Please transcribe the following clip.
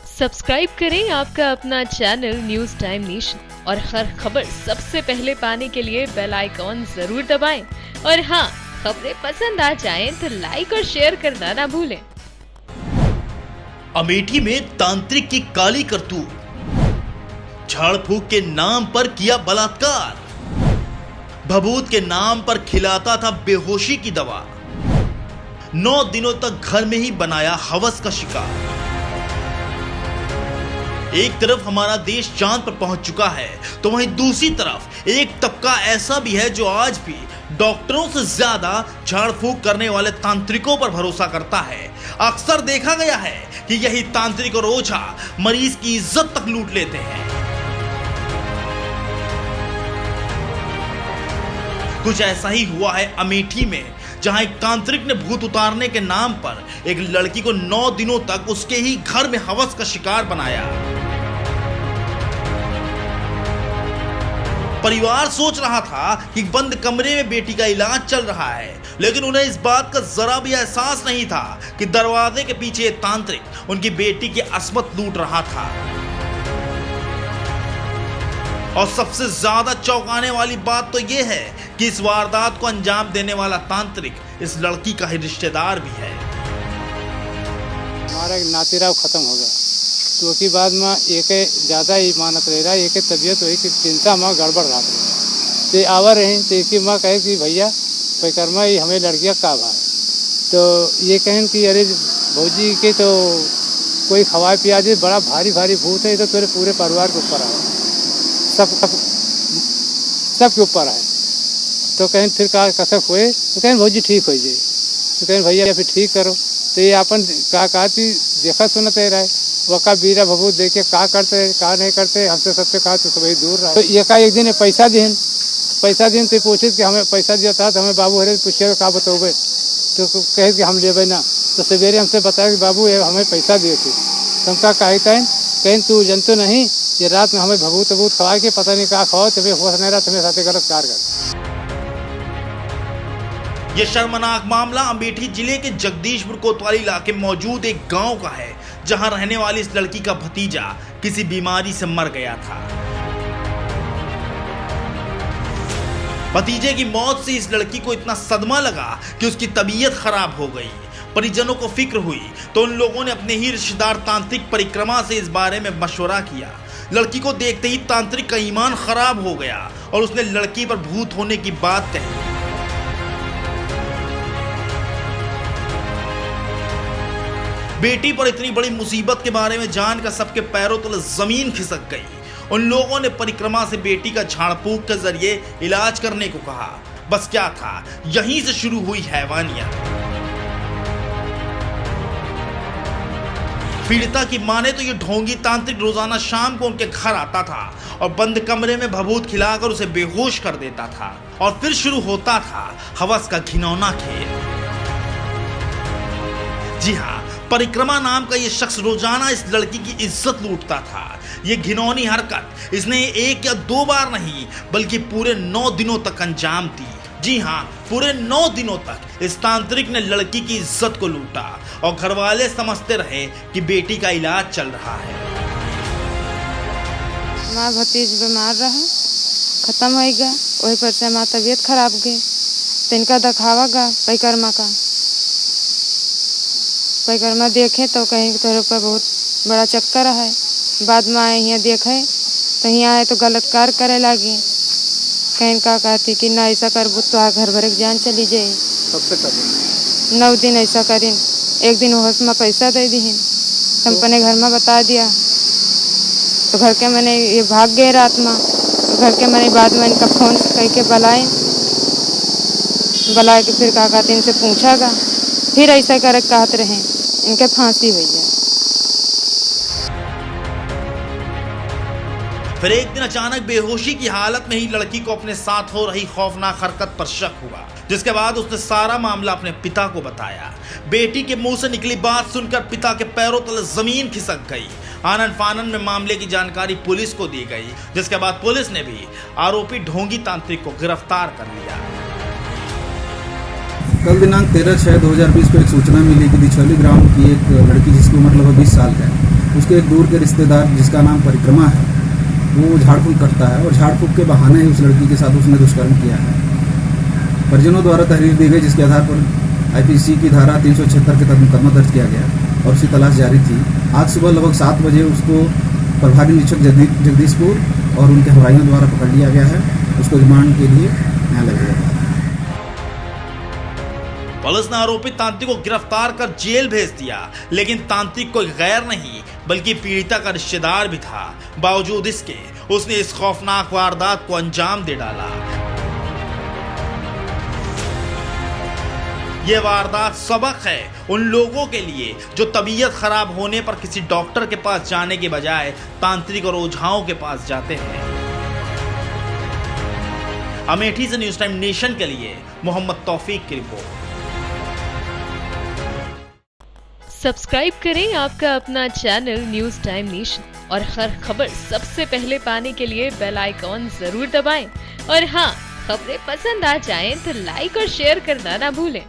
Subscribe करें आपका अपना चैनल न्यूज टाइम नेशन और हर खबर सबसे पहले पाने के लिए बेल आइकॉन जरूर दबाएं। और हाँ, खबरें पसंद आ जाएं तो लाइक और शेयर करना ना भूलें। अमेठी में तांत्रिक की काली करतूत, झाड़ फूक के नाम पर किया बलात्कार, भभूत के नाम पर खिलाता था बेहोशी की दवा, 9 दिनों तक घर में ही बनाया हवस का शिकार। एक तरफ हमारा देश चांद पर पहुंच चुका है तो वहीं दूसरी तरफ एक तबका ऐसा भी है जो आज भी डॉक्टरों से ज्यादा झाड़ फूक करने वाले तांत्रिकों पर भरोसा करता है। अक्सर देखा गया है कि यही तांत्रिक और ओझा मरीज की इज्जत तक लूट लेते हैं। कुछ ऐसा ही हुआ है अमेठी में, जहां एक तांत्रिक ने भूत उतारने के नाम पर एक लड़की को 9 दिनों तक उसके ही घर में हवस का शिकार बनाया। परिवार सोच रहा था कि बंद कमरे में बेटी का इलाज चल रहा है, लेकिन उन्हें इस बात का जरा भी एहसास नहीं था कि दरवाजे के पीछे तांत्रिक उनकी बेटी की अस्मत लूट रहा था। और सबसे ज्यादा चौंकाने वाली बात तो यह है कि इस वारदात को अंजाम देने वाला तांत्रिक इस लड़की का ही रिश्तेदार भी है। हमारा नातीराव खत्म हो गया तो उसके बाद में एक ज़्यादा ही मानत रह रहा, एक तबीयत हुई कि चिंता में गड़बड़ रहा तो आवा रहे तो इसकी माँ कहे कि भैया परिक्रमा ही हमें लड़कियाँ का भाई, तो ये कहें कि अरे भौजी के तो कोई खवाए पिया दे, बड़ा भारी भारी भूत है तो तेरे पूरे परिवार के ऊपर आए, सबके ऊपर आए। तो कहें फिर कहा कसक हुए तो कहें भौजी ठीक हो जाए, तो कहें भैया फिर ठीक करो। तो ये अपन कहा देखा सुना तय रहा है वका बीरा भभूत देखे का करते का नहीं करते, हमसे सबसे कहा तो सभी दूर रहा। तो एक दिन पैसा दिन तो पूछे कि हमें पैसा दिया था तो हमें बाबू हरे पूछे का बतोगे, तो कहे कि हम ले ना। तो सवेरे हमसे बताया कि बाबू हमें पैसा दिए थे, तो हम कहें तू जनतो नहीं ये रात में हमें भभूत भभूत खवा के पता नहीं कहा खाओ तुम्हें होश नहीं रहा, तुम्हें साथ गलत कार कर। यह शर्मनाक मामला अमेठी जिले के जगदीशपुर कोतवाली इलाके में मौजूद एक गांव का है, जहां रहने वाली इस लड़की का भतीजा किसी बीमारी से मर गया था। भतीजे की मौत से इस लड़की को इतना सदमा लगा कि उसकी तबीयत खराब हो गई। परिजनों को फिक्र हुई तो उन लोगों ने अपने ही रिश्तेदार तांत्रिक परिक्रमा से इस बारे में मशवरा किया। लड़की को देखते ही तांत्रिक का ईमान खराब हो गया और उसने लड़की पर भूत होने की बात कही। बेटी पर इतनी बड़ी मुसीबत के बारे में जानकर सबके पैरों तले जमीन खिसक गई। उन लोगों ने परिक्रमा से बेटी का झाड़ फूक के जरिए इलाज करने को कहा। बस क्या था, यहीं से शुरू हुई हैवानियत। पीड़िता की माने तो ये ढोंगी तांत्रिक रोजाना शाम को उनके घर आता था और बंद कमरे में भभूत खिलाकर उसे बेहोश कर देता था, और फिर शुरू होता था हवस का घिनौना खेल। जी हाँ, परिक्रमा नाम का ये शख्स रोजाना इस लड़की की इज्जत लूटता था। ये घिनौनी हरकत इसने 1 या 2 बार नहीं बल्कि पूरे 9 दिनों तक अंजाम दी। जी हाँ, पूरे 9 दिनों तक इस तांत्रिक ने लड़की की इज्जत को लूटा और घर वाले समझते रहे कि बेटी का इलाज चल रहा है। माँ भतीज बीमार रहा, खत्म हो गया, वही पर से माँ तबीयत खराब गई तो इनका दिखावा गा परिक्रमा देखे तो कहीं तोहरे पर बहुत बड़ा चक्कर है। बाद में आए यहाँ देखे तो यहाँ आए तो गलत कार करे लगी। कहीं का कहती कि ना ऐसा कर तो घर भर के जान चली जाए। सबसे कभी 9 दिन ऐसा करीन, एक दिन होश में पैसा दे दी तो अपने घर में बता दिया तो घर के मैंने ये भाग गए रात में। तो घर के मैंने बाद में इनका फोन कह के बुलाए के फिर कहा कहते इनसे पूछागा, फिर ऐसा कर कहते रहे इनके फांसी हुई है। फिर एक दिन अचानक बेहोशी की हालत में ही लड़की को अपने साथ हो रही खौफनाक हरकत पर शक हुआ, जिसके बाद उसने सारा मामला अपने पिता को बताया। बेटी के मुंह से निकली बात सुनकर पिता के पैरों तले जमीन खिसक गई। आनन फानन में मामले की जानकारी पुलिस को दी गई, जिसके बाद पुलिस ने भी आरोपी ढोंगी तांत्रिक को गिरफ्तार कर लिया। कल दिनांक 13/6/2020 को एक सूचना मिली कि दिछौली ग्राम की एक लड़की जिसकी उम्र लगभग 20 साल है उसके एक दूर के रिश्तेदार जिसका नाम परिक्रमा है, वो झाड़ फूक करता है और झाड़ फूक के बहाने ही उस लड़की के साथ उसने दुष्कर्म किया है। परिजनों द्वारा तहरीर दी गई, जिसके आधार पर आईपीसी की धारा 376 के तहत मुकदमा दर्ज किया गया और उसकी तलाश जारी थी। आज सुबह लगभग 7 बजे उसको प्रभारी निरीक्षक जगदीशपुर और उनके हवाइयों द्वारा पकड़ लिया गया है। उसको रिमांड के लिए न्यायालय भेजा गया है। पुलिस ने आरोपी तांत्रिक को गिरफ्तार कर जेल भेज दिया, लेकिन तांत्रिक कोई गैर नहीं बल्कि पीड़िता का रिश्तेदार भी था। बावजूद इसके उसने इस खौफनाक वारदात को अंजाम दे डाला। यह वारदात सबक है उन लोगों के लिए जो तबीयत खराब होने पर किसी डॉक्टर के पास जाने के बजाय तांत्रिक और ओझाओं के पास जाते हैं। अमेठी से न्यूज़ टाइम नेशन के लिए मोहम्मद तौफीक की रिपोर्ट। सब्सक्राइब करें आपका अपना चैनल न्यूज़ टाइम नेशन और हर खबर सबसे पहले पाने के लिए बेल आइकॉन जरूर दबाएं। और हाँ, खबरें पसंद आ जाएं तो लाइक और शेयर करना ना भूलें।